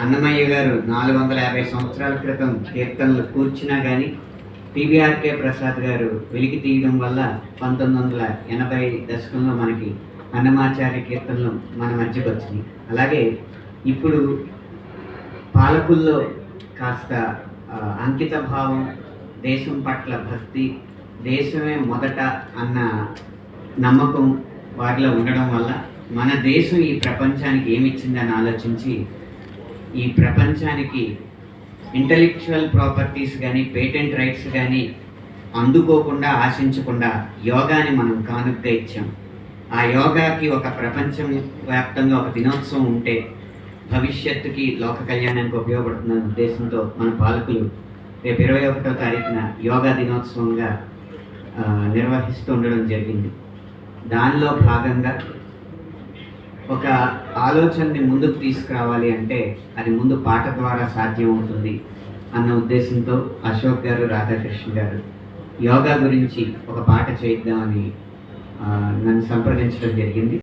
అన్నమయ్య గారు 450 సంవత్సరాల క్రితం కీర్తనలు కూర్చున్నా కానీ పివిఆర్కే ప్రసాద్ గారు వెలికి తీయడం వల్ల 1980 దశకంలో మనకి అన్నమాచార్య కీర్తనలు మన మధ్యకు వచ్చినాయి. అలాగే ఇప్పుడు పాలకుల్లో కాస్త అంకిత భావం, దేశం పట్ల భక్తి, దేశమే మొదట అన్న నమ్మకం వారిలో ఉండడం వల్ల మన దేశం ఈ ప్రపంచానికి ఏమిచ్చిందని ఆలోచించి ఈ ప్రపంచానికి ఇంటలెక్చువల్ ప్రాపర్టీస్ కానీ పేటెంట్ రైట్స్ కానీ అందుకోకుండా ఆశించకుండా యోగాని మనం కానుకగా ఇచ్చాం. ఆ యోగాకి ఒక ప్రపంచం వ్యాప్తంగా ఒక దినోత్సవం ఉంటే భవిష్యత్తుకి లోక కళ్యాణానికి ఉపయోగపడుతున్న ఉద్దేశంతో మన పాలకులు రేపు 21వ తారీఖున యోగా దినోత్సవంగా నిర్వహిస్తూ ఉండడం జరిగింది. దానిలో భాగంగా ఒక ఆలోచనని ముందుకు తీసుకురావాలి అంటే అది ముందు పాట ద్వారా సాధ్యం అవుతుంది అన్న ఉద్దేశంతో అశోక్ గారు, రాధాకృష్ణ గారు యోగా గురించి ఒక పాట చేద్దామని నన్ను సంప్రదించడం జరిగింది.